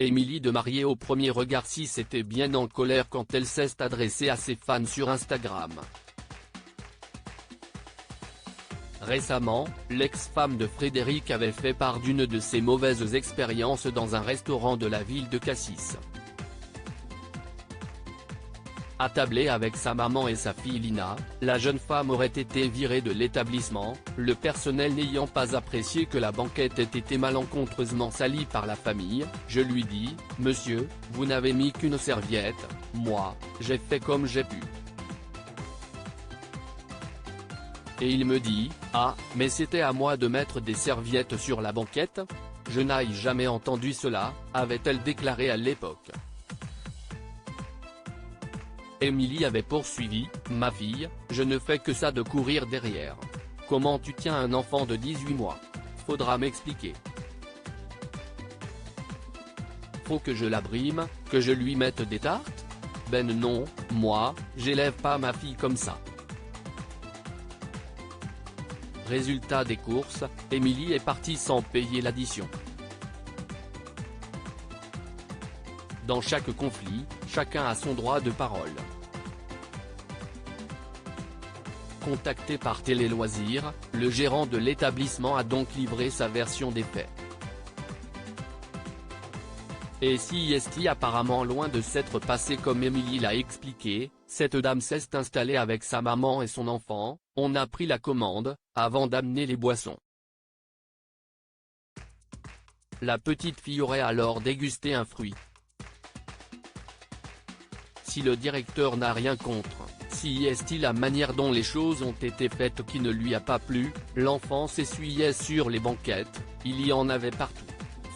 Émilie de Mariée au premier regard 6 était bien en colère quand elle s'est adressée à ses fans sur Instagram. Récemment, l'ex-femme de Frédéric avait fait part d'une de ses mauvaises expériences dans un restaurant de la ville de Cassis. Attablée avec sa maman et sa fille Lina, la jeune femme aurait été virée de l'établissement, le personnel n'ayant pas apprécié que la banquette ait été malencontreusement salie par la famille. Je lui dis, « Monsieur, vous n'avez mis qu'une serviette, moi, j'ai fait comme j'ai pu. » Et il me dit, « Ah, mais c'était à moi de mettre des serviettes sur la banquette ? Je n'ai jamais entendu cela », avait-elle déclaré à l'époque. Émilie avait poursuivi, « Ma fille, je ne fais que ça de courir derrière. Comment tu tiens un enfant de 18 mois ? Faudra m'expliquer. Faut que je la brime, que je lui mette des tartes ? Ben non, moi, j'élève pas ma fille comme ça. » Résultat des courses, Émilie est partie sans payer l'addition. Dans chaque conflit, chacun a son droit de parole. Contacté par Télé Loisirs, le gérant de l'établissement a donc livré sa version des faits. Et si est apparemment loin de s'être passé comme Émilie l'a expliqué, cette dame s'est installée avec sa maman et son enfant, on a pris la commande, avant d'amener les boissons. La petite fille aurait alors dégusté un fruit. Si le directeur n'a rien contre, si est la manière dont les choses ont été faites qui ne lui a pas plu, l'enfant s'essuyait sur les banquettes, il y en avait partout.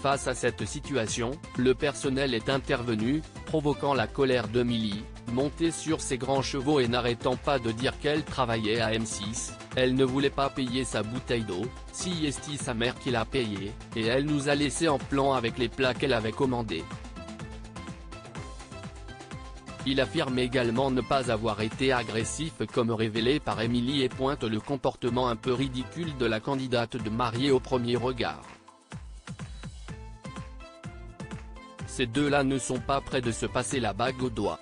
Face à cette situation, le personnel est intervenu, provoquant la colère d'Émilie, montée sur ses grands chevaux et n'arrêtant pas de dire qu'elle travaillait à M6, elle ne voulait pas payer sa bouteille d'eau, si est sa mère qui l'a payée, et elle nous a laissé en plan avec les plats qu'elle avait commandés. Il affirme également ne pas avoir été agressif comme révélé par Émilie et pointe le comportement un peu ridicule de la candidate de Mariée au premier regard. Ces deux-là ne sont pas près de se passer la bague au doigt.